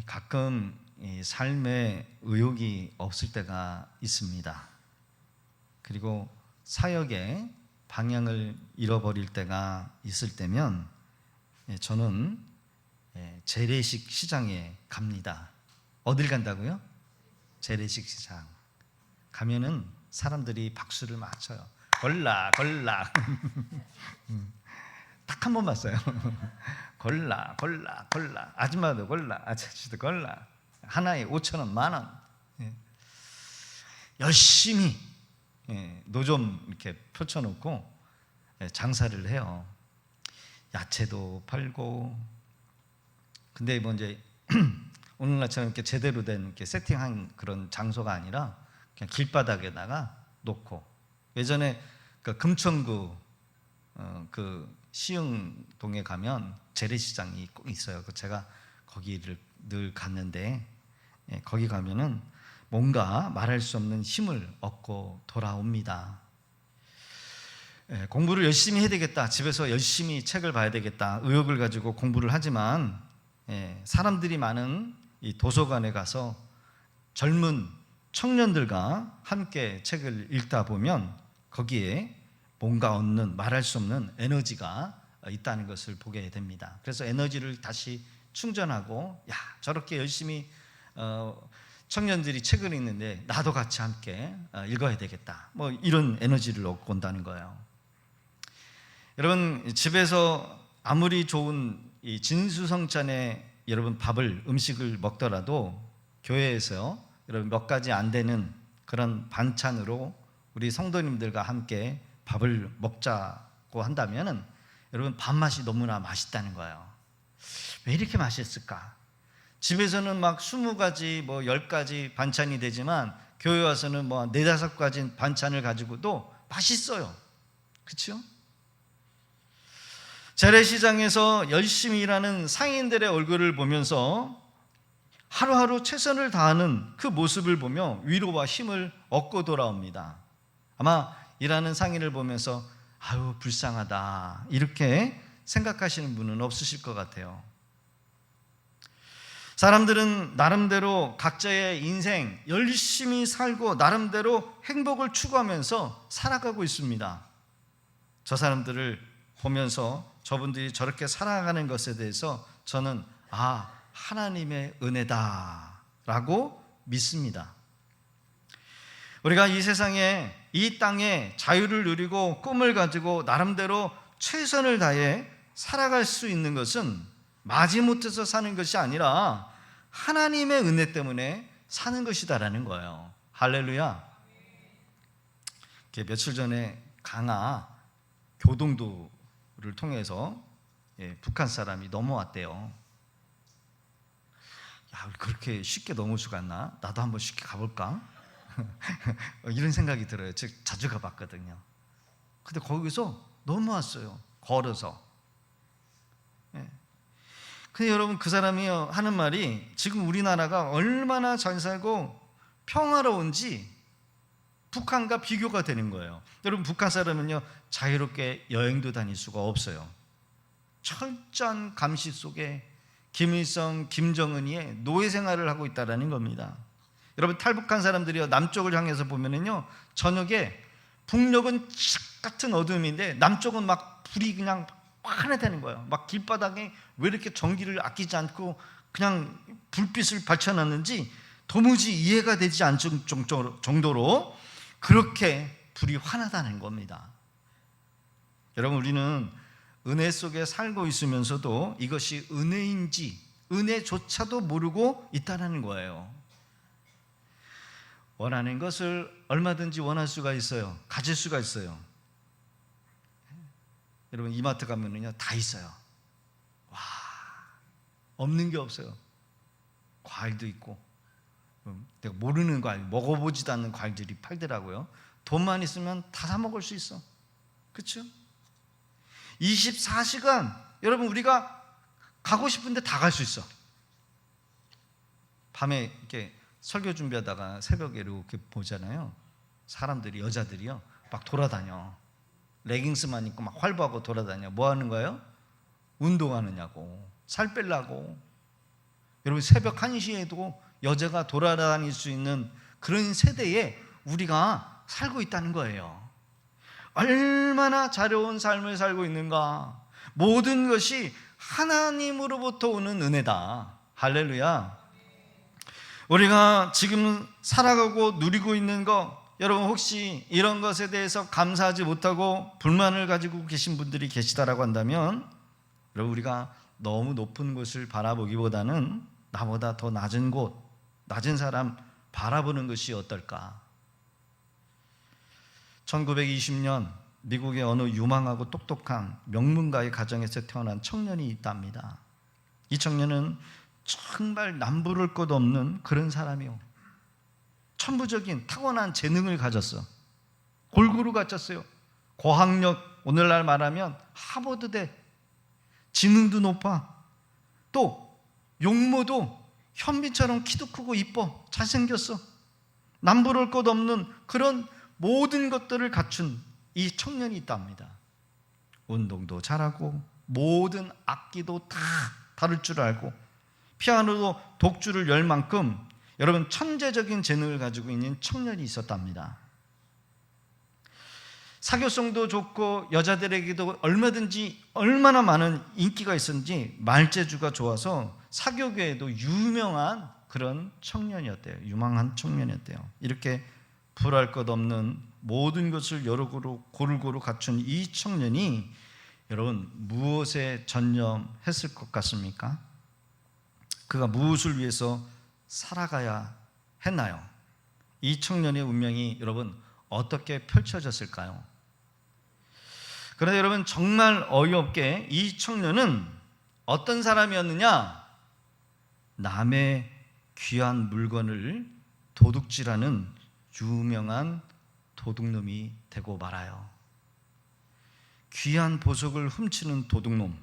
가끔 이 삶에 의욕이 없을 때가 있습니다. 그리고 사역의 방향을 잃어버릴 때가 있을 때면 저는 재래식 시장에 갑니다. 어딜 간다고요? 재래식 시장 가면은 사람들이 박수를 막 쳐요. 골라 골라. 딱 한 번 봤어요. 골라 골라 골라. 아줌마도 골라, 아저씨도 골라. 하나에 5,000원, 만원. 열심히 노점 이렇게 펼쳐놓고 장사를 해요. 야채도 팔고. 근데 뭐 이제 오늘날처럼 이렇게 제대로 된 이렇게 세팅한 그런 장소가 아니라 그냥 길바닥에다가 놓고. 예전에 그 금천구 그 시흥동에 가면 재래시장이 꼭 있어요. 제가 거기를 늘 갔는데 거기 가면은 뭔가 말할 수 없는 힘을 얻고 돌아옵니다. 공부를 열심히 해야 되겠다, 집에서 열심히 책을 봐야 되겠다, 의욕을 가지고 공부를 하지만 사람들이 많은 이 도서관에 가서 젊은 청년들과 함께 책을 읽다 보면 거기에 뭔가 얻는, 말할 수 없는 에너지가 있다는 것을 보게 됩니다. 그래서 에너지를 다시 충전하고, 야, 저렇게 열심히 청년들이 책을 읽는데 나도 같이 함께 읽어야 되겠다, 뭐 이런 에너지를 얻고 온다는 거예요. 여러분, 집에서 아무리 좋은 이 진수성찬의 여러분 음식을 먹더라도 교회에서 여러분 몇 가지 안 되는 그런 반찬으로 우리 성도님들과 함께 밥을 먹자고 한다면은 여러분 밥맛이 너무나 맛있다는 거예요. 왜 이렇게 맛있을까? 집에서는 막 20가지 뭐 10가지 반찬이 되지만 교회 와서는 뭐 4-5가지 반찬을 가지고도 맛있어요. 그렇죠? 재래시장에서 열심히 일하는 상인들의 얼굴을 보면서 하루하루 최선을 다하는 그 모습을 보며 위로와 힘을 얻고 돌아옵니다. 아마 일하는 상인을 보면서 아유 불쌍하다 이렇게 생각하시는 분은 없으실 것 같아요. 사람들은 나름대로 각자의 인생 열심히 살고 나름대로 행복을 추구하면서 살아가고 있습니다. 저 사람들을 보면서 저분들이 저렇게 살아가는 것에 대해서 저는 하나님의 은혜다라고 믿습니다. 우리가 이 세상에, 이 땅에 자유를 누리고 꿈을 가지고 나름대로 최선을 다해 살아갈 수 있는 것은 마지못해서 사는 것이 아니라 하나님의 은혜 때문에 사는 것이다라는 거예요. 할렐루야. 며칠 전에 강화 교동도를 통해서 북한 사람이 넘어왔대요. 야, 그렇게 쉽게 넘을 수가 있나? 나도 한번 쉽게 가볼까? 이런 생각이 들어요. 자주 가봤거든요. 근데 거기서 넘어왔어요. 걸어서. 근데 여러분, 그 사람이 하는 말이 지금 우리나라가 얼마나 잘 살고 평화로운지 북한과 비교가 되는 거예요. 여러분, 북한 사람은요 자유롭게 여행도 다닐 수가 없어요. 철저한 감시 속에 김일성, 김정은이의 노예 생활을 하고 있다는 겁니다. 여러분, 탈북한 사람들이요 남쪽을 향해서 보면은요 저녁에 북녘은 칙 같은 어둠인데 남쪽은 막 불이 그냥 환해되는 거예요. 막 길바닥에 왜 이렇게 전기를 아끼지 않고 그냥 불빛을 받쳐놨는지 도무지 이해가 되지 않을 정도로 그렇게 불이 환하다는 겁니다. 여러분, 우리는 은혜 속에 살고 있으면서도 이것이 은혜인지 은혜조차도 모르고 있다는 거예요. 원하는 것을 얼마든지 원할 수가 있어요. 가질 수가 있어요. 여러분, 이마트 가면은요 다 있어요. 와, 없는 게 없어요. 과일도 있고, 내가 모르는 과일, 먹어보지도 않는 과일들이 팔더라고요. 돈만 있으면 다 사 먹을 수 있어. 그렇죠? 24시간 여러분 우리가 가고 싶은데 다 갈 수 있어. 밤에 이렇게 설교 준비하다가 새벽에 이렇게 보잖아요. 사람들이, 여자들이요 막 돌아다녀. 레깅스만 입고 막 활보하고 돌아다녀. 뭐 하는 거예요? 운동하느냐고, 살 빼려고. 여러분 새벽 1시에도 여자가 돌아다닐 수 있는 그런 세대에 우리가 살고 있다는 거예요. 얼마나 자려운 삶을 살고 있는가. 모든 것이 하나님으로부터 오는 은혜다. 할렐루야. 우리가 지금 살아가고 누리고 있는 거, 여러분 혹시 이런 것에 대해서 감사하지 못하고 불만을 가지고 계신 분들이 계시다라고 한다면, 여러분 우리가 너무 높은 곳을 바라보기보다는 나보다 더 낮은 곳, 낮은 사람 바라보는 것이 어떨까? 1920년 미국의 어느 유망하고 똑똑한 명문가의 가정에서 태어난 청년이 있답니다. 이 청년은 정말 남부를 것 없는 그런 사람이요, 천부적인 타고난 재능을 가졌어. 골고루 갖췄어요. 고학력, 오늘날 말하면 하버드대, 지능도 높아. 또 용모도 현빈처럼 키도 크고 이뻐, 잘생겼어. 남부를 것 없는 그런 모든 것들을 갖춘 이 청년이 있답니다. 운동도 잘하고 모든 악기도 다 다룰 줄 알고 피아노도 독주를 열 만큼 여러분 천재적인 재능을 가지고 있는 청년이 있었답니다. 사교성도 좋고 여자들에게도 얼마나 많은 인기가 있었는지 말재주가 좋아서 사교계에도 유명한 그런 청년이었대요. 유망한 청년이었대요. 이렇게 불할 것 없는 모든 것을 여러 고루 갖춘 이 청년이 여러분 무엇에 전념했을 것 같습니까? 그가 무엇을 위해서 살아가야 했나요? 이 청년의 운명이 여러분 어떻게 펼쳐졌을까요? 그런데 여러분 정말 어이없게 이 청년은 어떤 사람이었느냐? 남의 귀한 물건을 도둑질하는 유명한 도둑놈이 되고 말아요. 귀한 보석을 훔치는 도둑놈.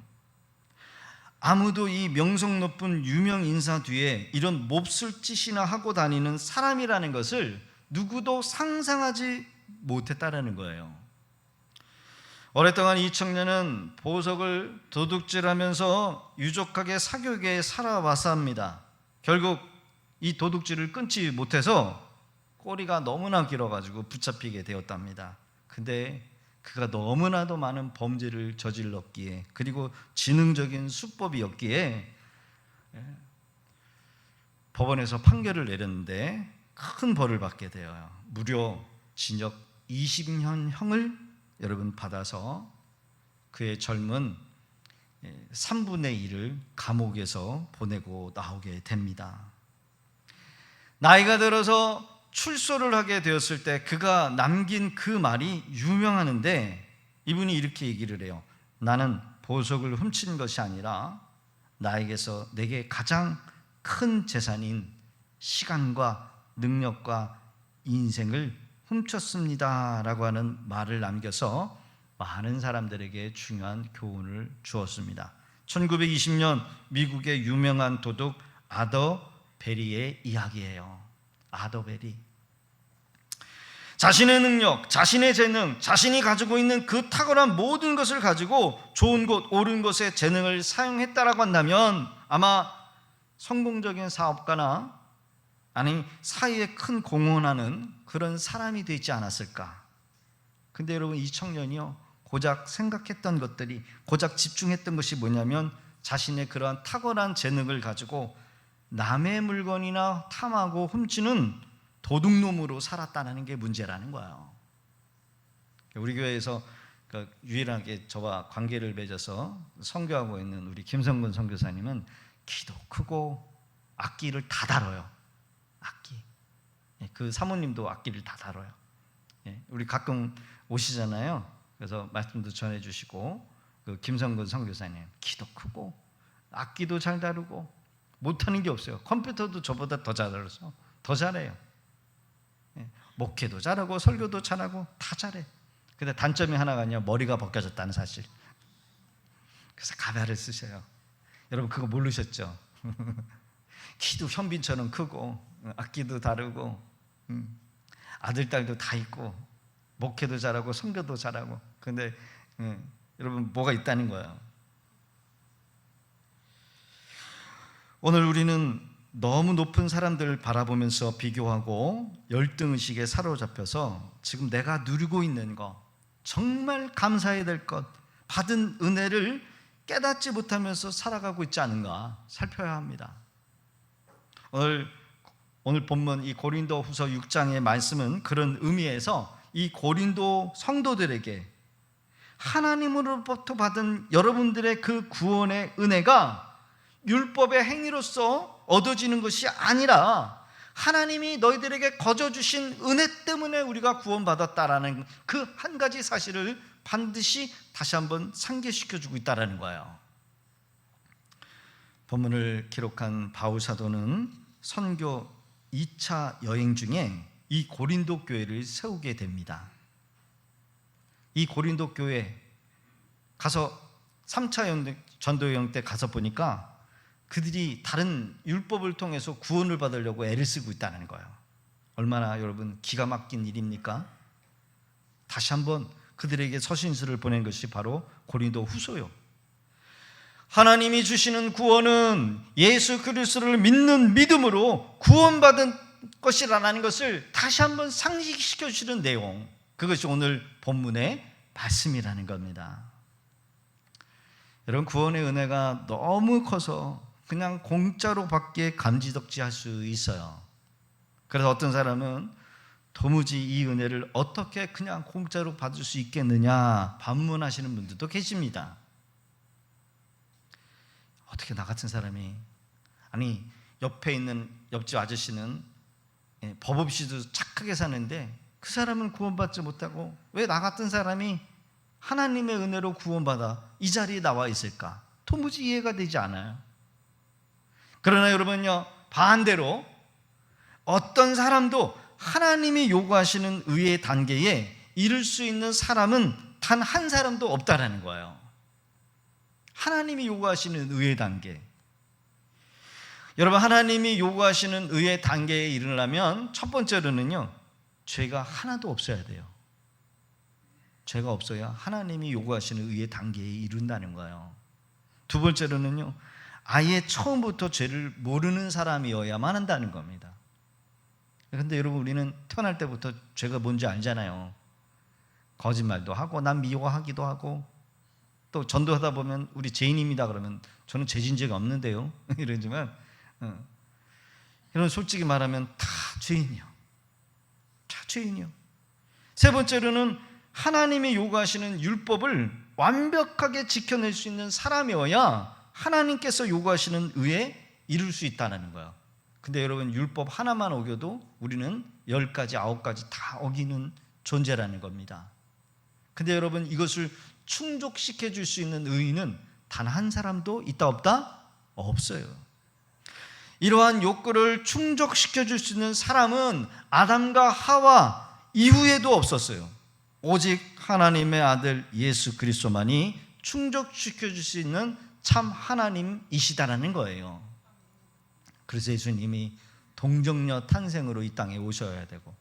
아무도 이 명성 높은 유명 인사 뒤에 이런 몹쓸 짓이나 하고 다니는 사람이라는 것을 누구도 상상하지 못했다라는 거예요. 오랫동안 이 청년은 보석을 도둑질하면서 유족하게 사교계에 살아왔습니다. 결국 이 도둑질을 끊지 못해서 꼬리가 너무나 길어가지고 붙잡히게 되었답니다. 근데 그가 너무나도 많은 범죄를 저질렀기에, 그리고 지능적인 수법이었기에 법원에서 판결을 내렸는데 큰 벌을 받게 되어요. 무려 징역 20년형을 여러분 받아서 그의 젊은 3분의 1을 감옥에서 보내고 나오게 됩니다. 나이가 들어서 출소를 하게 되었을 때 그가 남긴 그 말이 유명하는데, 이분이 이렇게 얘기를 해요. 나는 보석을 훔친 것이 아니라 나에게서 내게 가장 큰 재산인 시간과 능력과 인생을 훔쳤습니다 라고 하는 말을 남겨서 많은 사람들에게 중요한 교훈을 주었습니다. 1920년 미국의 유명한 도둑 아더 베리의 이야기예요. 아더 베리, 자신의 능력, 자신의 재능, 자신이 가지고 있는 그 탁월한 모든 것을 가지고 좋은 곳, 옳은 곳에 재능을 사용했다라고 한다면 아마 성공적인 사업가나 아니 사회에 큰 공헌하는 그런 사람이 되지 않았을까. 근데 여러분 이 청년이요, 고작 생각했던 것들이, 고작 집중했던 것이 뭐냐면 자신의 그러한 탁월한 재능을 가지고 남의 물건이나 탐하고 훔치는 도둑놈으로 살았다는 게 문제라는 거예요. 우리 교회에서 유일하게 저와 관계를 맺어서 선교하고 있는 우리 김성근 선교사님은 키도 크고 악기를 다 다뤄요. 악기. 그 사모님도 악기를 다 다뤄요. 우리 가끔 오시잖아요. 그래서 말씀도 전해주시고, 그 김성근 선교사님 키도 크고 악기도 잘 다루고 못하는 게 없어요. 컴퓨터도 저보다 더 잘 다뤄서 더 잘해요. 목회도 잘하고 설교도 잘하고 다 잘해. 근데 단점이 하나가 아니라 머리가 벗겨졌다는 사실. 그래서 가발을 쓰셔요. 여러분 그거 모르셨죠? 키도 현빈처럼 크고 악기도 다루고 아들 딸도 다 있고 목회도 잘하고 선교도 잘하고. 근데 여러분 뭐가 있다는 거예요. 오늘 우리는 너무 높은 사람들을 바라보면서 비교하고 열등의식에 사로잡혀서 지금 내가 누리고 있는 것, 정말 감사해야 될 것, 받은 은혜를 깨닫지 못하면서 살아가고 있지 않은가 살펴야 합니다. 오늘 본문 이 고린도 후서 6장의 말씀은 그런 의미에서 이 고린도 성도들에게 하나님으로부터 받은 여러분들의 그 구원의 은혜가 율법의 행위로서 얻어지는 것이 아니라 하나님이 너희들에게 거저 주신 은혜 때문에 우리가 구원받았다라는 그 한 가지 사실을 반드시 다시 한번 상기시켜주고 있다는 거예요. 본문을 기록한 바울 사도는 선교 2차 여행 중에 이 고린도 교회를 세우게 됩니다. 이 고린도 교회 가서 3차 전도 여행 때 가서 보니까 그들이 다른 율법을 통해서 구원을 받으려고 애를 쓰고 있다는 거예요. 얼마나 여러분 기가 막힌 일입니까? 다시 한번 그들에게 서신서를 보낸 것이 바로 고린도 후서요. 하나님이 주시는 구원은 예수 그리스도를 믿는 믿음으로 구원받은 것이라는 것을 다시 한번 상기시켜 주시는 내용, 그것이 오늘 본문의 말씀이라는 겁니다. 여러분, 구원의 은혜가 너무 커서 그냥 공짜로 받기에 감지덕지할 수 있어요. 그래서 어떤 사람은 도무지 이 은혜를 어떻게 그냥 공짜로 받을 수 있겠느냐 반문하시는 분들도 계십니다. 어떻게 나 같은 사람이, 아니 옆에 있는 옆집 아저씨는 법 없이도 착하게 사는데 그 사람은 구원받지 못하고 왜 나 같은 사람이 하나님의 은혜로 구원받아 이 자리에 나와 있을까? 도무지 이해가 되지 않아요. 그러나 여러분요, 반대로 어떤 사람도 하나님이 요구하시는 의의 단계에 이를 수 있는 사람은 단 한 사람도 없다라는 거예요. 하나님이 요구하시는 의의 단계, 여러분, 하나님이 요구하시는 의의 단계에 이르려면 첫 번째로는요, 죄가 하나도 없어야 돼요. 죄가 없어야 하나님이 요구하시는 의의 단계에 이른다는 거예요. 두 번째로는요, 아예 처음부터 죄를 모르는 사람이어야만 한다는 겁니다. 그런데 여러분, 우리는 태어날 때부터 죄가 뭔지 알잖아요. 거짓말도 하고 남 미워하기도 하고, 또 전도하다 보면 우리 죄인입니다 그러면 저는 죄진 죄가 없는데요 이러지만, 이런 솔직히 말하면 다 죄인이요. 다 죄인이요. 세 번째로는 하나님이 요구하시는 율법을 완벽하게 지켜낼 수 있는 사람이어야 하나님께서 요구하시는 의에 이룰 수 있다는 거예요. 근데 여러분, 율법 하나만 어겨도 우리는 10가지, 9가지 다 어기는 존재라는 겁니다. 근데 여러분, 이것을 충족시켜 줄 수 있는 의인은 단 한 사람도 있다 없다? 없어요. 이러한 욕구를 충족시켜 줄 수 있는 사람은 아담과 하와 이후에도 없었어요. 오직 하나님의 아들 예수 그리스도만이 충족시켜 줄 수 있는 참 하나님이시다라는 거예요. 그래서 예수님이 동정녀 탄생으로 이 땅에 오셔야 되고,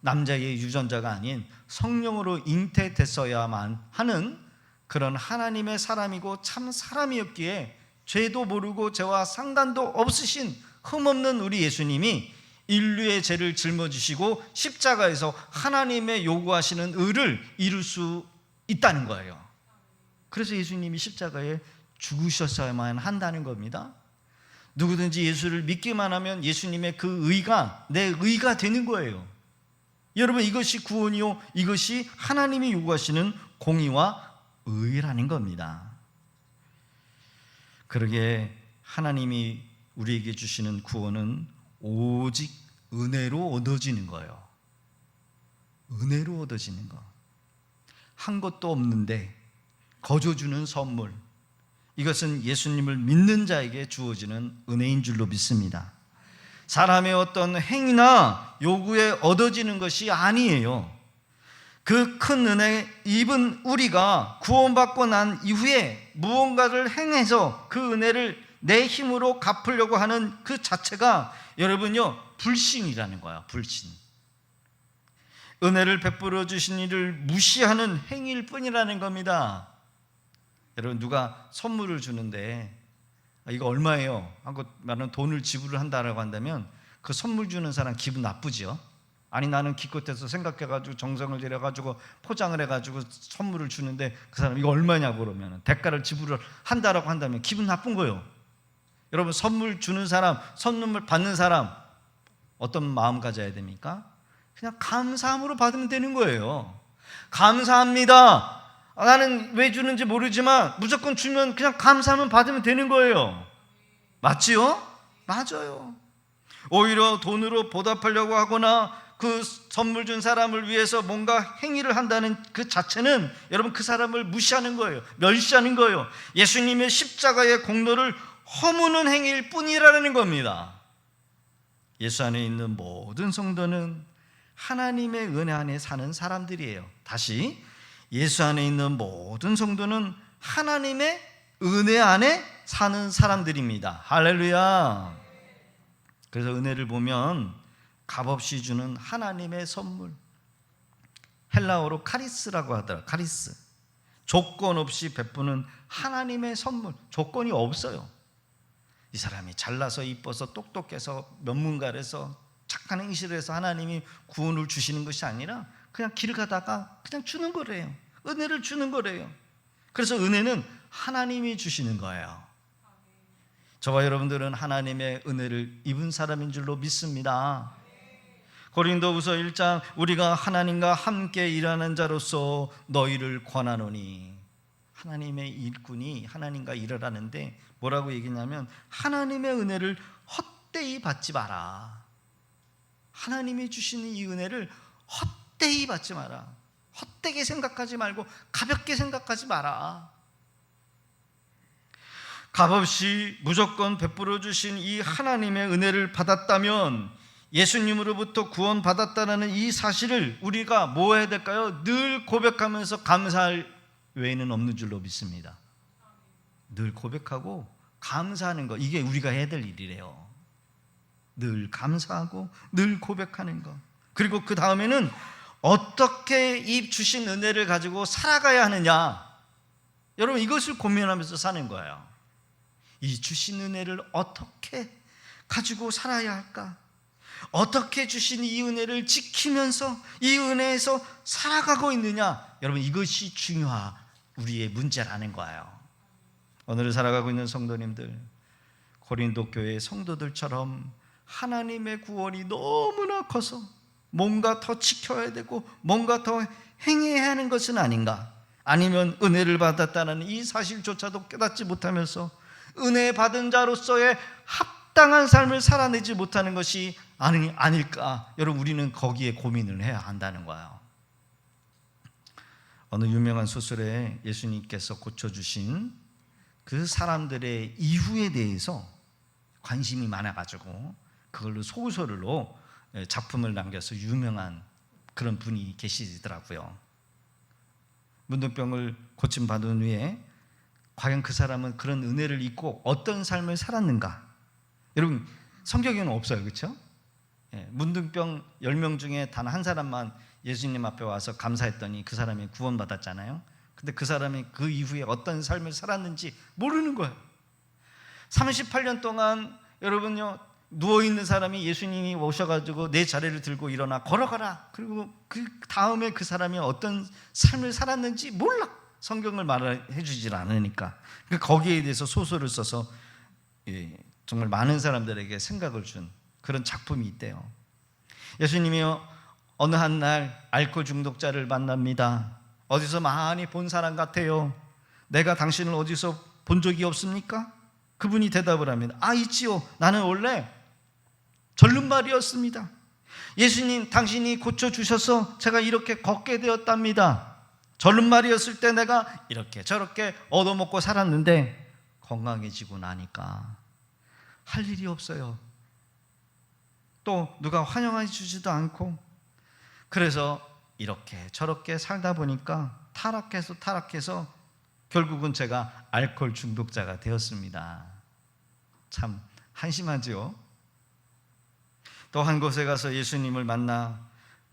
남자의 유전자가 아닌 성령으로 잉태됐어야만 하는 그런 하나님의 사람이고 참 사람이었기에 죄도 모르고 죄와 상관도 없으신 흠없는 우리 예수님이 인류의 죄를 짊어지시고 십자가에서 하나님의 요구하시는 의를 이룰 수 있다는 거예요. 그래서 예수님이 십자가에 죽으셨어야만 한다는 겁니다. 누구든지 예수를 믿기만 하면 예수님의 그 의가 내 의가 되는 거예요. 여러분, 이것이 구원이요, 이것이 하나님이 요구하시는 공의와 의라는 겁니다. 그러기에 하나님이 우리에게 주시는 구원은 오직 은혜로 얻어지는 거예요. 은혜로 얻어지는 거. 한 것도 없는데 거저 주는 선물, 이것은 예수님을 믿는 자에게 주어지는 은혜인 줄로 믿습니다. 사람의 어떤 행위나 요구에 얻어지는 것이 아니에요. 그 큰 은혜 입은 우리가 구원받고 난 이후에 무언가를 행해서 그 은혜를 내 힘으로 갚으려고 하는 그 자체가 여러분요, 불신이라는 거야. 불신. 은혜를 베풀어 주신 이를 무시하는 행위일 뿐이라는 겁니다. 여러분, 누가 선물을 주는데 이거 얼마예요? 하고 나는 돈을 지불을 한다라고 한다면 그 선물 주는 사람 기분 나쁘지요. 아니 나는 기껏해서 생각해가지고 정성을 들여가지고 포장을 해가지고 선물을 주는데 그 사람 이거 얼마냐고 그러면 대가를 지불을 한다라고 한다면 기분 나쁜 거예요. 여러분 선물 주는 사람, 선물 받는 사람 어떤 마음 가져야 됩니까? 그냥 감사함으로 받으면 되는 거예요. 감사합니다. 나는 왜 주는지 모르지만 무조건 주면 그냥 감사하면 받으면 되는 거예요. 맞지요? 맞아요. 오히려 돈으로 보답하려고 하거나 그 선물 준 사람을 위해서 뭔가 행위를 한다는 그 자체는 여러분 그 사람을 무시하는 거예요. 멸시하는 거예요. 예수님의 십자가의 공로를 허무는 행위일 뿐이라는 겁니다. 예수 안에 있는 모든 성도는 하나님의 은혜 안에 사는 사람들이에요. 다시 예수 안에 있는 모든 성도는 하나님의 은혜 안에 사는 사람들입니다. 할렐루야. 그래서 은혜를 보면 값없이 주는 하나님의 선물, 헬라어로 카리스라고 하더라. 카리스. 조건 없이 베푸는 하나님의 선물. 조건이 없어요. 이 사람이 잘나서 이뻐서 똑똑해서 면문가라서 착한 행실을 해서 하나님이 구원을 주시는 것이 아니라 그냥 길 가다가 그냥 주는 거래요. 은혜를 주는 거래요. 그래서 은혜는 하나님이 주시는 거예요. 저와 여러분들은 하나님의 은혜를 입은 사람인 줄로 믿습니다. 고린도후서 1장 우리가 하나님과 함께 일하는 자로서 너희를 권하노니, 하나님의 일꾼이 하나님과 일을 하는데 뭐라고 얘기냐면 하나님의 은혜를 헛되이 받지 마라. 하나님이 주시는 이 은혜를 헛되이 받지 마라. 헛되게 생각하지 말고 가볍게 생각하지 마라. 값없이 무조건 베풀어 주신 이 하나님의 은혜를 받았다면, 예수님으로부터 구원받았다는 이 사실을 우리가 뭐 해야 될까요? 늘 고백하면서 감사할 외에는 없는 줄로 믿습니다. 늘 고백하고 감사하는 거, 이게 우리가 해야 될 일이래요. 늘 감사하고 늘 고백하는 거. 그리고 그 다음에는 어떻게 이 주신 은혜를 가지고 살아가야 하느냐, 여러분 이것을 고민하면서 사는 거예요. 이 주신 은혜를 어떻게 가지고 살아야 할까? 어떻게 주신 이 은혜를 지키면서 이 은혜에서 살아가고 있느냐, 여러분 이것이 중요한 우리의 문제라는 거예요. 오늘을 살아가고 있는 성도님들, 고린도 교회 성도들처럼 하나님의 구원이 너무나 커서 뭔가 더 지켜야 되고 뭔가 더 행해야 하는 것은 아닌가? 아니면 은혜를 받았다는 이 사실조차도 깨닫지 못하면서 은혜 받은 자로서의 합당한 삶을 살아내지 못하는 것이 아닐까? 여러분 우리는 거기에 고민을 해야 한다는 거예요. 어느 유명한 소설에 예수님께서 고쳐주신 그 사람들의 이후에 대해서 관심이 많아가지고 그걸로 소설로 작품을 남겨서 유명한 그런 분이 계시더라고요. 문둥병을 고침받은 후에 과연 그 사람은 그런 은혜를 입고 어떤 삶을 살았는가? 여러분 성경에는 없어요, 그렇죠? 문둥병 10명 중에 단 한 사람만 예수님 앞에 와서 감사했더니 그 사람이 구원받았잖아요. 근데 그 사람이 그 이후에 어떤 삶을 살았는지 모르는 거예요. 38년 동안 여러분요, 누워있는 사람이 예수님이 오셔가지고 내 자리를 들고 일어나 걸어가라, 그리고 그 다음에 그 사람이 어떤 삶을 살았는지 몰라. 성경을 말해 주질 않으니까. 거기에 대해서 소설을 써서 정말 많은 사람들에게 생각을 준 그런 작품이 있대요. 예수님이요, 어느 한 날 알코올 중독자를 만납니다. 어디서 많이 본 사람 같아요. 내가 당신을 어디서 본 적이 없습니까? 그분이 대답을 합니다. 아, 있지요. 나는 원래 절름발이었습니다. 예수님, 당신이 고쳐주셔서 제가 이렇게 걷게 되었답니다. 절름발이었을 때 내가 이렇게 저렇게 얻어먹고 살았는데 건강해지고 나니까 할 일이 없어요. 또 누가 환영해 주지도 않고, 그래서 이렇게 저렇게 살다 보니까 타락해서 결국은 제가 알코올 중독자가 되었습니다. 참 한심하죠. 또 한 곳에 가서 예수님을 만나,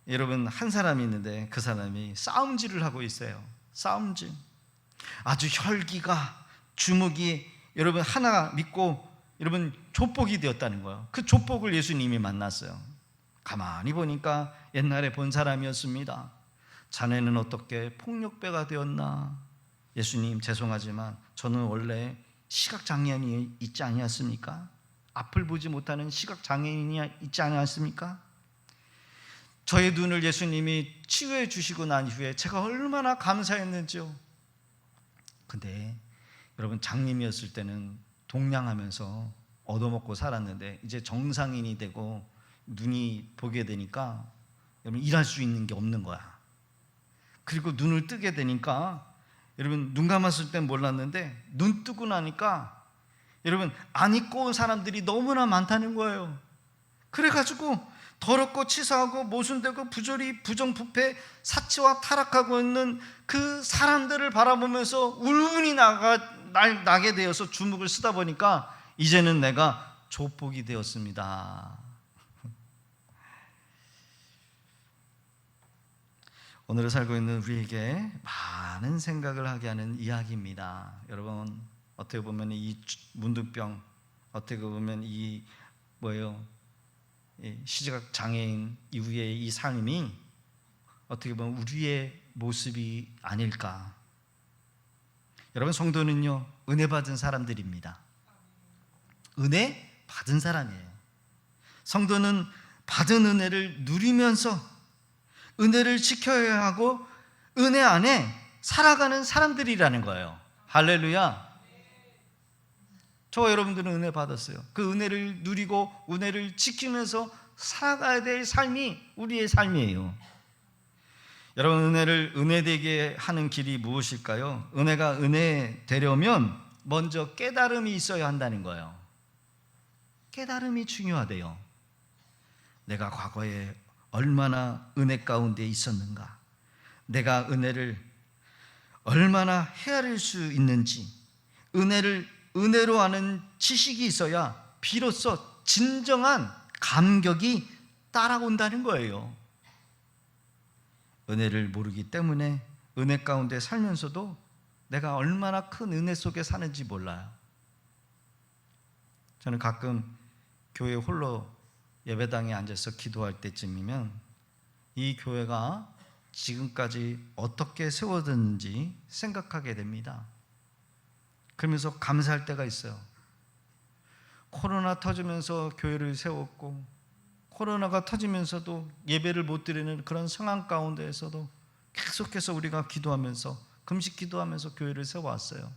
여러분 한 사람이 있는데 그 사람이 싸움질을 하고 있어요. 싸움질. 아주 혈기가, 주먹이 여러분 하나 믿고 여러분 족복이 되었다는 거예요. 그 족복을 예수님이 만났어요. 가만히 보니까 옛날에 본 사람이었습니다. 자네는 어떻게 폭력배가 되었나? 예수님 죄송하지만 저는 원래 시각장애인이 있지 아니었습니까? 앞을 보지 못하는 시각장애인이 있지 않았습니까? 저의 눈을 예수님이 치유해 주시고 난 이후에 제가 얼마나 감사했는지요. 근데 여러분 장님이었을 때는 동냥하면서 얻어먹고 살았는데 이제 정상인이 되고 눈이 보게 되니까 여러분 일할 수 있는 게 없는 거야. 그리고 눈을 뜨게 되니까 여러분 눈 감았을 땐 몰랐는데 눈 뜨고 나니까 여러분 안 입고 온 사람들이 너무나 많다는 거예요. 그래가지고 더럽고 치사하고 모순되고 부조리 부정부패 사치와 타락하고 있는 그 사람들을 바라보면서 울분이 나게 되어서 주먹을 쓰다 보니까 이제는 내가 족복이 되었습니다. 오늘을 살고 있는 우리에게 많은 생각을 하게 하는 이야기입니다. 여러분 어떻게 보면 이 문둥병, 어떻게 보면 이 시각 장애인 이후의 이 삶이 어떻게 보면 우리의 모습이 아닐까. 여러분 성도는요 은혜 받은 사람들입니다. 은혜 받은 사람이에요. 성도는 받은 은혜를 누리면서 은혜를 지켜야 하고 은혜 안에 살아가는 사람들이라는 거예요. 할렐루야. 저와 여러분들은 은혜 받았어요. 그 은혜를 누리고 은혜를 지키면서 살아가야 될 삶이 우리의 삶이에요. 여러분 은혜를 은혜되게 하는 길이 무엇일까요? 은혜가 은혜 되려면 먼저 깨달음이 있어야 한다는 거예요. 깨달음이 중요하대요. 내가 과거에 얼마나 은혜 가운데 있었는가, 내가 은혜를 얼마나 헤아릴 수 있는지, 은혜를 은혜로 아는 지식이 있어야 비로소 진정한 감격이 따라온다는 거예요. 은혜를 모르기 때문에 은혜 가운데 살면서도 내가 얼마나 큰 은혜 속에 사는지 몰라요. 저는 가끔 교회 홀로 예배당에 앉아서 기도할 때쯤이면 이 교회가 지금까지 어떻게 세워졌는지 생각하게 됩니다. 그러면서 감사할 때가 있어요. 코로나 터지면서 교회를 세웠고 코로나가 터지면서도 예배를 못 드리는 그런 상황 가운데에서도 계속해서 우리가 기도하면서 금식 기도하면서 교회를 세워왔어요.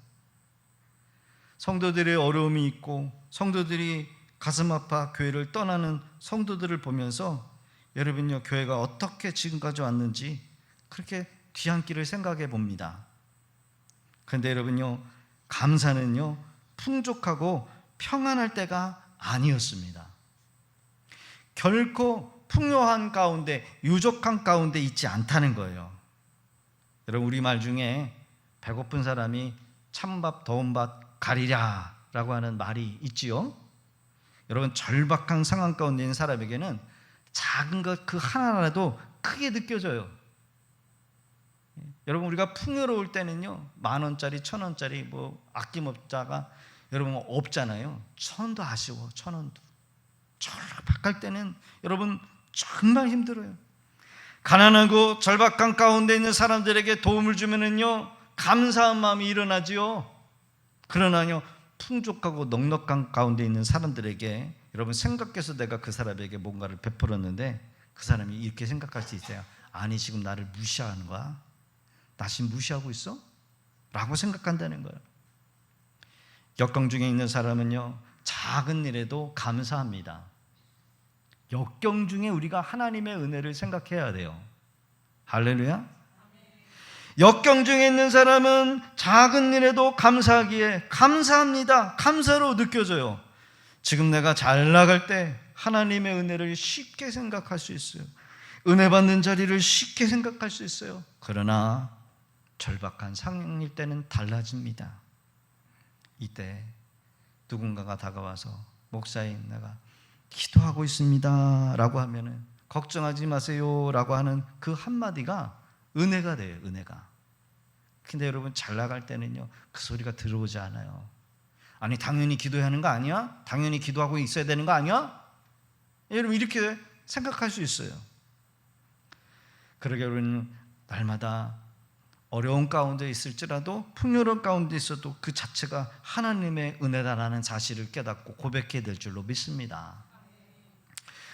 성도들의 어려움이 있고 성도들이 가슴 아파 교회를 떠나는 성도들을 보면서 여러분요 교회가 어떻게 지금까지 왔는지 그렇게 뒤안길을 생각해 봅니다. 그런데 여러분요 감사는요 풍족하고 평안할 때가 아니었습니다. 결코 풍요한 가운데 유족한 가운데 있지 않다는 거예요. 여러분 우리말 중에 배고픈 사람이 찬밥 더운 밥 가리랴 라고 하는 말이 있지요. 여러분 절박한 상황 가운데 있는 사람에게는 작은 것 그 하나라도 크게 느껴져요. 여러분 우리가 풍요로울 때는요 10,000원짜리 1,000원짜리 아낌없자가 여러분 없잖아요. 1,000원도 아쉬워. 1,000원도 절박할 때는 여러분 정말 힘들어요. 가난하고 절박한 가운데 있는 사람들에게 도움을 주면은요 감사한 마음이 일어나지요. 그러나요 풍족하고 넉넉한 가운데 있는 사람들에게 여러분 생각해서 내가 그 사람에게 뭔가를 베풀었는데 그 사람이 이렇게 생각할 수 있어요. 아니 지금 나를 무시하는 거야? 나 지금 무시하고 있어? 라고 생각한다는 거예요. 역경 중에 있는 사람은요 작은 일에도 감사합니다. 역경 중에 우리가 하나님의 은혜를 생각해야 돼요. 할렐루야. 역경 중에 있는 사람은 작은 일에도 감사하기에 감사합니다. 감사로 느껴져요. 지금 내가 잘 나갈 때 하나님의 은혜를 쉽게 생각할 수 있어요. 은혜 받는 자리를 쉽게 생각할 수 있어요. 그러나 절박한 상황일 때는 달라집니다. 이때 누군가가 다가와서 목사님 내가 기도하고 있습니다 라고 하면은 걱정하지 마세요 라고 하는 그 한마디가 은혜가 돼요. 은혜가. 근데 여러분 잘 나갈 때는요 그 소리가 들어오지 않아요. 아니 당연히 기도해야 하는 거 아니야? 당연히 기도하고 있어야 되는 거 아니야? 여러분 이렇게 생각할 수 있어요. 그러게 우리는 날마다 어려운 가운데 있을지라도 풍요로운 가운데 있어도 그 자체가 하나님의 은혜다라는 사실을 깨닫고 고백해야 될 줄로 믿습니다.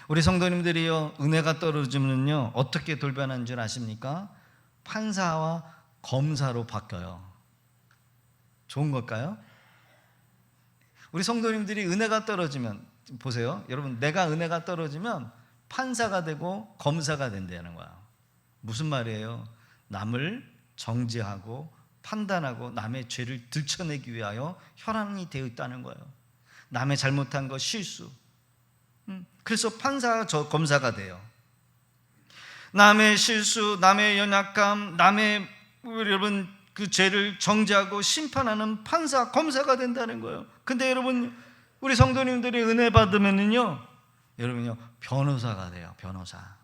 우리 성도님들이요, 은혜가 떨어지면요 어떻게 돌변하는 줄 아십니까? 판사와 검사로 바뀌어요. 좋은 걸까요? 우리 성도님들이 은혜가 떨어지면, 보세요 여러분, 내가 은혜가 떨어지면 판사가 되고 검사가 된다는 거야. 무슨 말이에요? 남을 정죄하고 판단하고 남의 죄를 들춰내기 위하여 혈안이 되어 있다는 거예요. 남의 잘못한 거, 실수. 그래서 판사가 검사가 돼요. 남의 실수, 남의 연약함, 남의 여러분 그 죄를 정죄하고 심판하는 판사, 검사가 된다는 거예요. 근데 여러분 우리 성도님들이 은혜 받으면은요, 여러분요 변호사가 돼요. 변호사.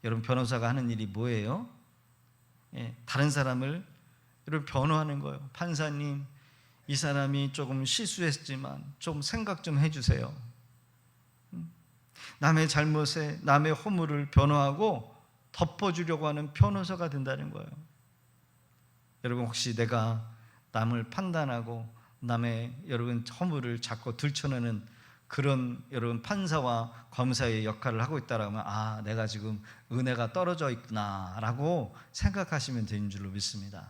여러분 변호사가 하는 일이 뭐예요? 다른 사람을 여러분 변호하는 거예요. 판사님, 이 사람이 조금 실수했지만 좀 생각 좀 해주세요. 남의 잘못에 남의 허물을 변호하고 덮어주려고 하는 변호사가 된다는 거예요. 여러분 혹시 내가 남을 판단하고 남의 여러분 허물을 자꾸 들춰내는 그런 여러분 판사와 검사의 역할을 하고 있다라면 아, 내가 지금 은혜가 떨어져 있구나라고 생각하시면 되는 줄로 믿습니다.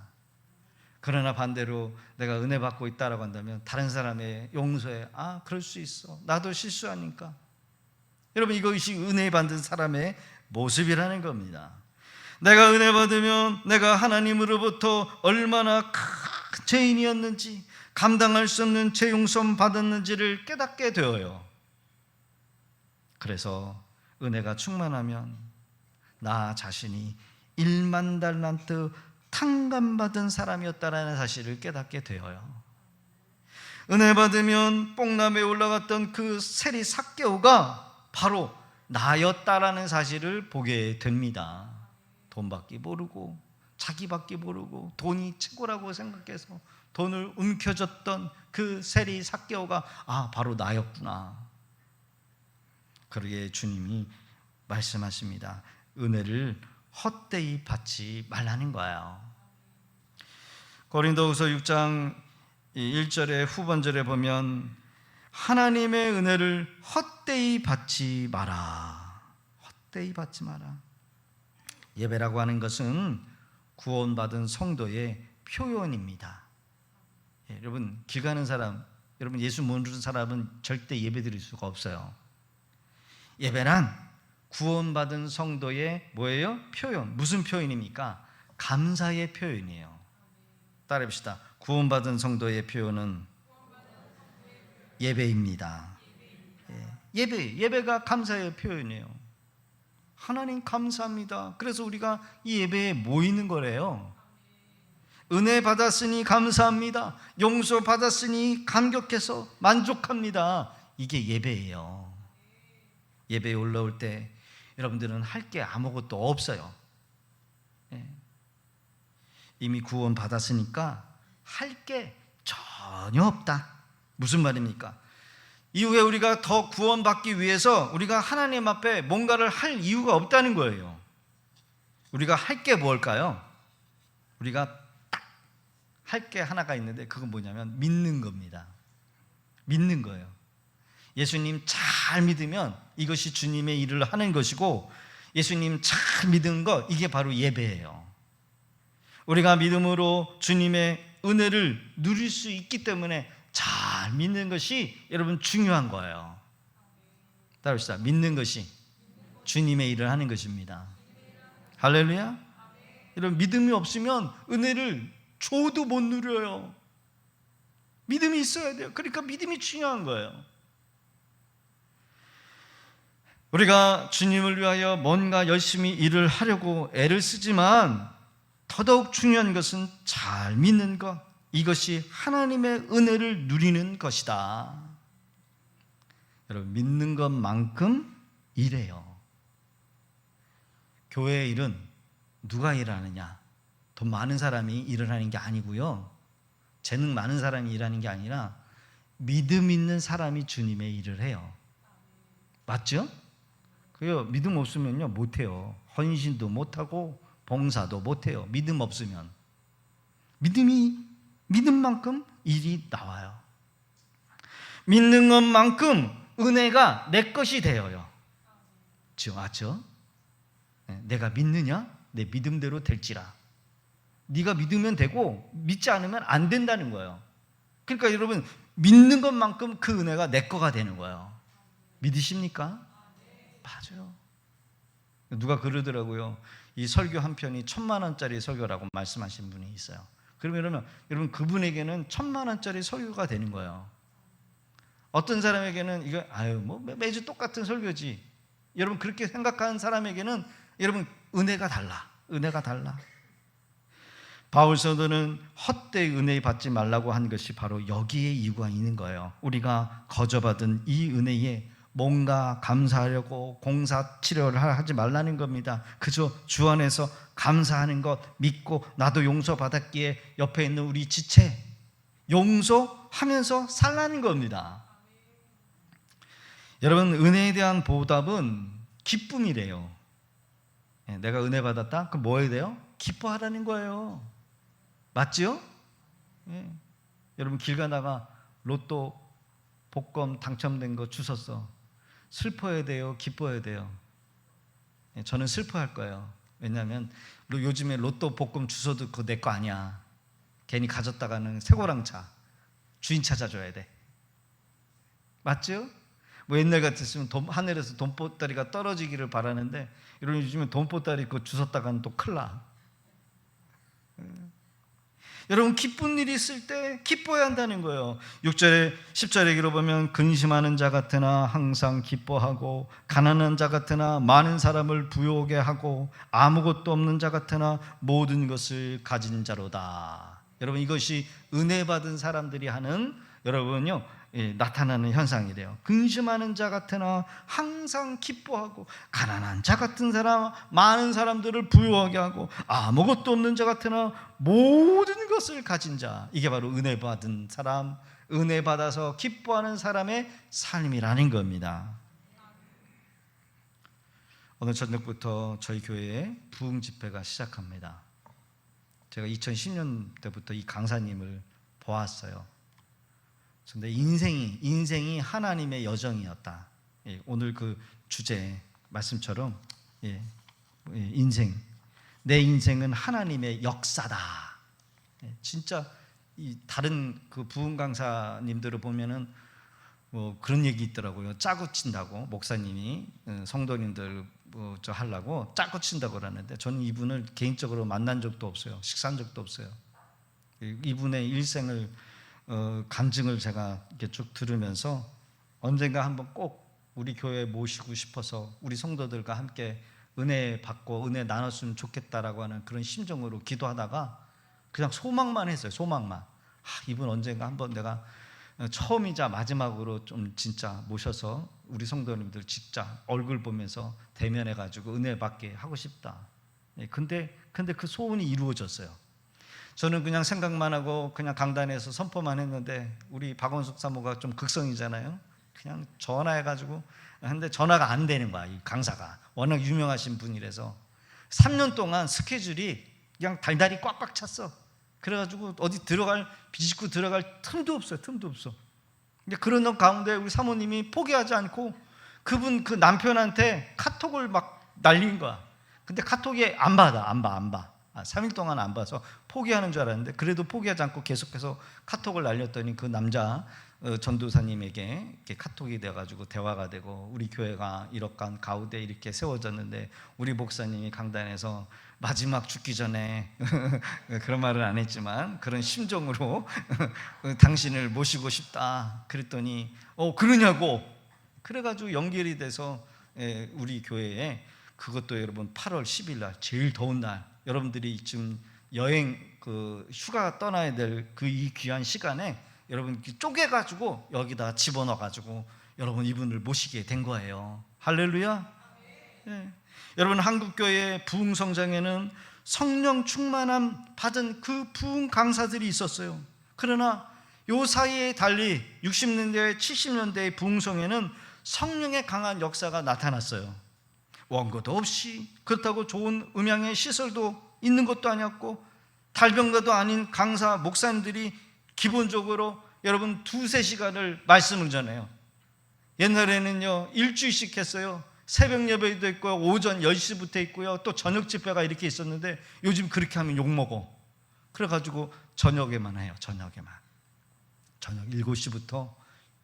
그러나 반대로 내가 은혜 받고 있다라고 한다면 다른 사람의 용서에 아, 그럴 수 있어. 나도 실수하니까. 여러분 이것이 은혜 받는 사람의 모습이라는 겁니다. 내가 은혜 받으면 내가 하나님으로부터 얼마나 큰 죄인이었는지, 감당할 수 없는 죄 용서 받았는지를 깨닫게 되어요. 그래서 은혜가 충만하면 나 자신이 1만 달란트 탕감받은 사람이었다라는 사실을 깨닫게 되어요. 은혜 받으면 뽕나무에 올라갔던 그 세리 삭개오가 바로 나였다라는 사실을 보게 됩니다. 돈밖에 모르고 자기밖에 모르고 돈이 최고라고 생각해서 돈을 움켜줬던 그 세리 삭개오가 아, 바로 나였구나. 그러게 주님이 말씀하십니다. 은혜를 헛되이 받지 말라는 거예요. 고린도후서 6장 1절의 후반절에 보면 하나님의 은혜를 헛되이 받지 마라. 헛되이 받지 마라. 예배라고 하는 것은 구원받은 성도의 표현입니다. 여러분 길 가는 사람, 여러분 예수 모르는 사람은 절대 예배 드릴 수가 없어요. 예배란 구원받은 성도의 뭐예요? 표현. 무슨 표현입니까? 감사의 표현이에요. 따라해봅시다. 구원받은 성도의 표현은 예배입니다. 예배가 감사의 표현이에요. 하나님 감사합니다. 그래서 우리가 이 예배에 모이는 거래요. 은혜 받았으니 감사합니다. 용서 받았으니 감격해서 만족합니다. 이게 예배예요. 예배에 올라올 때 여러분들은 할 게 아무것도 없어요. 이미 구원 받았으니까 할 게 전혀 없다. 무슨 말입니까? 이후에 우리가 더 구원받기 위해서 우리가 하나님 앞에 뭔가를 할 이유가 없다는 거예요. 우리가 할 게 뭘까요? 우리가 딱 할 게 하나가 있는데 그건 뭐냐면 믿는 겁니다. 믿는 거예요. 예수님 잘 믿으면 이것이 주님의 일을 하는 것이고, 예수님 잘 믿은 것, 이게 바로 예배예요. 우리가 믿음으로 주님의 은혜를 누릴 수 있기 때문에 잘 믿는 것이 여러분 중요한 거예요. 따라합시다. 믿는 것이 주님의 일을 하는 것입니다. 할렐루야. 여러분 믿음이 없으면 은혜를 줘도 못 누려요. 믿음이 있어야 돼요. 그러니까 믿음이 중요한 거예요. 우리가 주님을 위하여 뭔가 열심히 일을 하려고 애를 쓰지만 더더욱 중요한 것은 잘 믿는 것, 이것이 하나님의 은혜를 누리는 것이다. 여러분 믿는 것만큼 일해요. 교회의 일은 누가 일하느냐? 돈 많은 사람이 일을 하는 게 아니고요, 재능 많은 사람이 일하는 게 아니라 믿음 있는 사람이 주님의 일을 해요. 맞죠? 그요, 믿음 없으면요 못해요. 헌신도 못하고 봉사도 못해요. 믿음 없으면. 믿음만큼 일이 나와요. 믿는 것만큼 은혜가 내 것이 되어요. 맞죠? 내가 믿느냐? 내 믿음대로 될지라. 네가 믿으면 되고 믿지 않으면 안 된다는 거예요. 그러니까 여러분, 믿는 것만큼 그 은혜가 내 거가 되는 거예요. 믿으십니까? 맞아요. 누가 그러더라고요. 이 설교 한 편이 1,000,000원짜리 설교라고 말씀하신 분이 있어요. 그러면 여러분, 그분에게는 1,000,000원짜리 설교가 되는 거예요. 어떤 사람에게는 이거 뭐 매주 똑같은 설교지. 여러분, 그렇게 생각하는 사람에게는 여러분 은혜가 달라. 은혜가 달라. 바울 사도는 헛되이 은혜 받지 말라고 한 것이 바로 여기에 이유가 있는 거예요. 우리가 거저받은 이 은혜에 뭔가 감사하려고 공사 치료를 하지 말라는 겁니다. 그저 주 안에서 감사하는 것 믿고, 나도 용서받았기에 옆에 있는 우리 지체 용서하면서 살라는 겁니다. 여러분, 은혜에 대한 보답은 기쁨이래요. 내가 은혜 받았다? 그럼 뭐 해야 돼요? 기뻐하라는 거예요. 맞죠? 여러분, 길 가다가 로또 복권 당첨된 거 주웠어. 슬퍼해야 돼요? 기뻐해야 돼요? 저는 슬퍼할 거예요. 왜냐하면 요즘에 로또 복권 주워도 그거 내 거 아니야. 괜히 가졌다가는 쇠고랑차 주인 찾아줘야 돼. 맞죠? 뭐 옛날 같았으면 하늘에서 돈보따리가 떨어지기를 바라는데, 이런 요즘에 돈보따리 그거 주웠다가는 또 큰일 나. 여러분, 기쁜 일이 있을 때 기뻐해야 한다는 거예요. 6절에 10절에 기로 보면 근심하는 자 같으나 항상 기뻐하고, 가난한 자 같으나 많은 사람을 부요하게 하고, 아무것도 없는 자 같으나 모든 것을 가진 자로다. 여러분, 이것이 은혜 받은 사람들이 하는, 여러분요, 나타나는 현상이래요. 근심하는 자 같으나 항상 기뻐하고, 가난한 자 같은 사람, 많은 사람들을 부유하게 하고, 아무것도 없는 자 같으나 모든 것을 가진 자. 이게 바로 은혜 받은 사람, 은혜 받아서 기뻐하는 사람의 삶이라는 겁니다. 오늘 저녁부터 저희 교회에 부흥 집회가 시작합니다. 제가 2010년 때부터 이 강사님을 보았어요. 근데 인생이 하나님의 여정이었다. 오늘 그 주제 말씀처럼, 인생, 내 인생은 하나님의 역사다. 진짜 이 다른 그 부흥 강사님들을 보면은 뭐 그런 얘기 있더라고요. 짜고 친다고, 목사님이 성도님들 저 하려고 짜고 친다고 그러는데, 저는 이분을 개인적으로 만난 적도 없어요. 식사한 적도 없어요. 이분의 일생을 간증을 제가 이렇게 쭉 들으면서 언젠가 한번 꼭 우리 교회에 모시고 싶어서 우리 성도들과 함께 은혜 받고 은혜 나눴으면 좋겠다라고 하는 그런 심정으로 기도하다가 그냥 소망만 했어요. 소망만. 이분 언젠가 한번 내가 처음이자 마지막으로 좀 진짜 모셔서 우리 성도님들 진짜 얼굴 보면서 대면해가지고 은혜 받게 하고 싶다. 근데 그 소원이 이루어졌어요. 저는 그냥 생각만 하고 그냥 강단에서 선포만 했는데, 우리 박원숙 사모가 좀 극성이잖아요. 그냥 전화해가지고 근데 전화가 안 되는 거야. 이 강사가 워낙 유명하신 분이라서 3년 동안 스케줄이 그냥 달달이 꽉꽉 찼어. 그래가지고 어디 비집고 들어갈 틈도 없어요. 틈도 없어. 근데 그런 가운데 우리 사모님이 포기하지 않고 그분 그 남편한테 카톡을 막 날린 거야. 근데 카톡이 안 봐. 3일 동안 안 봐서 포기하는 줄 알았는데, 그래도 포기하지 않고 계속해서 카톡을 날렸더니 그 남자 전도사님에게 이렇게 카톡이 돼가지고 대화가 되고, 우리 교회가 이렇간 가운데 이렇게 세워졌는데 우리 목사님이 강단에서 마지막 죽기 전에 그런 말은 안 했지만 그런 심정으로 당신을 모시고 싶다 그랬더니 그러냐고. 그래가지고 연결이 돼서 우리 교회에, 그것도 여러분 8월 10일 날 제일 더운 날, 여러분들이 지금 여행 휴가 떠나야 될 이 귀한 시간에 여러분 쪼개가지고 여기다 집어넣어가지고 여러분 이분을 모시게 된 거예요. 할렐루야. 여러분, 한국교회 부흥성장에는 성령 충만함 받은 그 부흥 강사들이 있었어요. 그러나 요 사이에 달리 60년대 70년대의 부흥성에는 성령의 강한 역사가 나타났어요. 원고도 없이, 그렇다고 좋은 음향의 시설도 있는 것도 아니었고, 달병가도 아닌 강사 목사님들이 기본적으로 여러분 2-3시간을 말씀을 전해요. 옛날에는요 일주일씩 했어요. 새벽 예배도 있고요, 오전 10시부터 있고요, 또 저녁 집회가 이렇게 있었는데 요즘 그렇게 하면 욕먹어. 그래가지고 저녁에만 해요. 저녁에만. 저녁 7시부터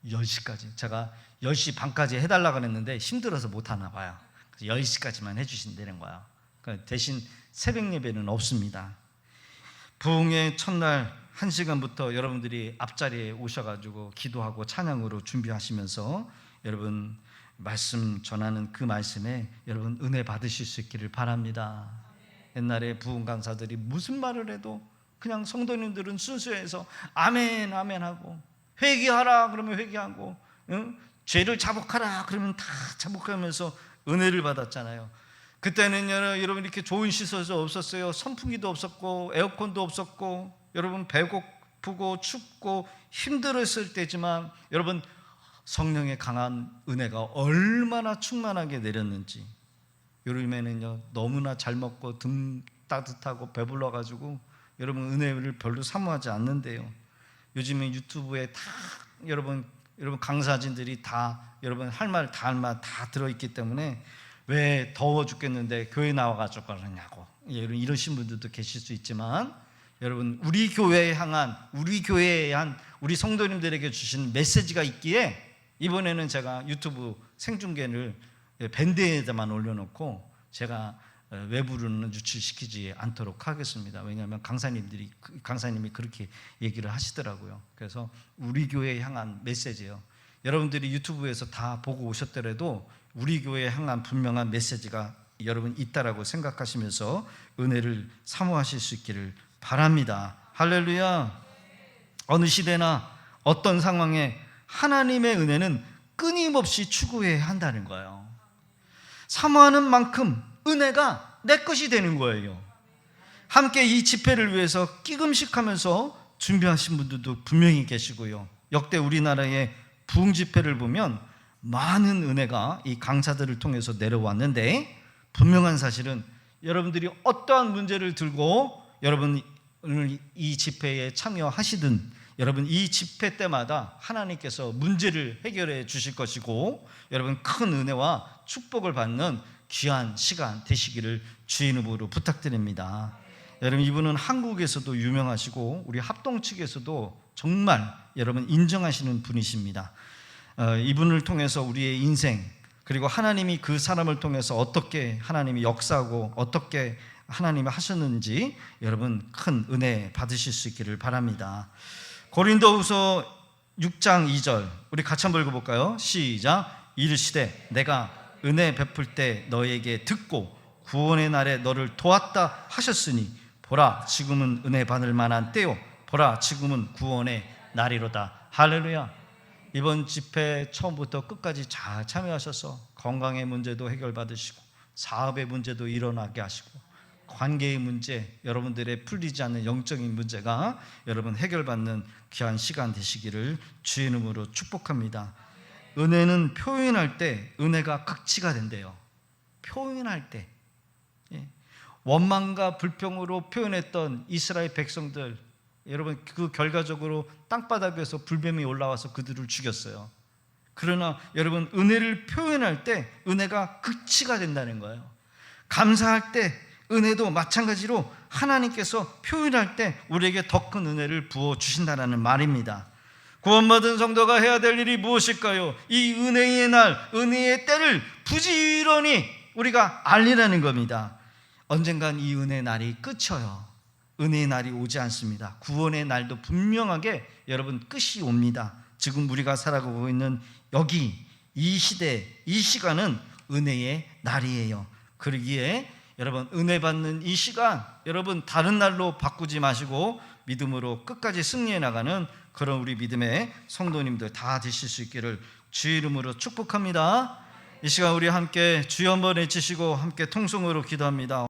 10시까지. 제가 10시 반까지 해달라고 했는데 힘들어서 못하나 봐요. 그래서 10시까지만 해주신다는 거야. 그러니까 대신 새벽 예배는 없습니다. 부흥의 첫날 1시간부터 여러분들이 앞자리에 오셔가지고 기도하고 찬양으로 준비하시면서 여러분 말씀 전하는 그 말씀에 여러분 은혜 받으실 수 있기를 바랍니다. 옛날에 부흥 강사들이 무슨 말을 해도 그냥 성도님들은 순수해서 아멘 아멘 하고, 회개하라 그러면 회개하고, 죄를 자복하라 그러면 다 자복하면서 은혜를 받았잖아요. 그때는 여러분 이렇게 좋은 시설도 없었어요. 선풍기도 없었고 에어컨도 없었고, 여러분 배고프고 춥고 힘들었을 때지만 여러분 성령의 강한 은혜가 얼마나 충만하게 내렸는지. 요즘에는요 너무나 잘 먹고 등 따뜻하고 배불러가지고 여러분 은혜를 별로 사모하지 않는데요. 요즘에 유튜브에 다 여러분 강사진들이 다 여러분 할 말 다 들어있기 때문에 왜 더워 죽겠는데 교회 나와가지고 그러냐고 이러신 분들도 계실 수 있지만, 여러분 우리 교회에 향한, 우리 교회에 한 우리 성도님들에게 주신 메시지가 있기에 이번에는 제가 유튜브 생중계를 밴드에다만 올려놓고 제가 외부로는 유출시키지 않도록 하겠습니다. 왜냐하면 강사님이 그렇게 얘기를 하시더라고요. 그래서 우리 교회에 향한 메시지예요. 여러분들이 유튜브에서 다 보고 오셨더라도 우리 교회에 향한 분명한 메시지가 여러분 있다라고 생각하시면서 은혜를 사모하실 수 있기를 바랍니다. 할렐루야. 어느 시대나 어떤 상황에 하나님의 은혜는 끊임없이 추구해야 한다는 거예요. 사모하는 만큼 은혜가 내 것이 되는 거예요. 함께 이 집회를 위해서 끼금식하면서 준비하신 분들도 분명히 계시고요. 역대 우리나라의 부흥 집회를 보면 많은 은혜가 이 강사들을 통해서 내려왔는데, 분명한 사실은 여러분들이 어떠한 문제를 들고 여러분 오늘 이 집회에 참여하시든 여러분 이 집회 때마다 하나님께서 문제를 해결해 주실 것이고, 여러분 큰 은혜와 축복을 받는 귀한 시간 되시기를 주의 이름으로 부탁드립니다. 여러분 이분은 한국에서도 유명하시고 우리 합동 측에서도 정말 여러분 인정하시는 분이십니다. 이분을 통해서 우리의 인생, 그리고 하나님이 그 사람을 통해서 어떻게 하나님이 역사하고 어떻게 하나님이 하셨는지 여러분 큰 은혜 받으실 수 있기를 바랍니다. 고린도후서 6장 2절 우리 같이 한번 읽어볼까요? 시작. 이르시되 내가 은혜 베풀 때 너에게 듣고 구원의 날에 너를 도왔다 하셨으니 보라 지금은 은혜 받을 만한 때요 보라 지금은 구원의 날이로다. 할렐루야. 이번 집회 처음부터 끝까지 잘 참여하셔서 건강의 문제도 해결받으시고 사업의 문제도 일어나게 하시고 관계의 문제, 여러분들의 풀리지 않는 영적인 문제가 여러분 해결받는 귀한 시간 되시기를 주의 이름으로 축복합니다. 은혜는 표현할 때 은혜가 극치가 된대요. 표현할 때 원망과 불평으로 표현했던 이스라엘 백성들, 여러분 그 결과적으로 땅바닥에서 불뱀이 올라와서 그들을 죽였어요. 그러나 여러분 은혜를 표현할 때 은혜가 극치가 된다는 거예요. 감사할 때 은혜도 마찬가지로 하나님께서 표현할 때 우리에게 더 큰 은혜를 부어주신다는 말입니다. 구원받은 성도가 해야 될 일이 무엇일까요? 이 은혜의 날, 은혜의 때를 부지런히 우리가 알리라는 겁니다. 언젠간 이 은혜의 날이 끝이에요. 은혜의 날이 오지 않습니다. 구원의 날도 분명하게 여러분 끝이 옵니다. 지금 우리가 살아가고 있는 여기 이 시대, 이 시간은 은혜의 날이에요. 그러기에 여러분 은혜 받는 이 시간 여러분 다른 날로 바꾸지 마시고 믿음으로 끝까지 승리해 나가는 그런 우리 믿음의 성도님들 다 되실 수 있기를 주의 이름으로 축복합니다. 이 시간 우리 함께 주여 한번 외치시고 함께 통성으로 기도합니다.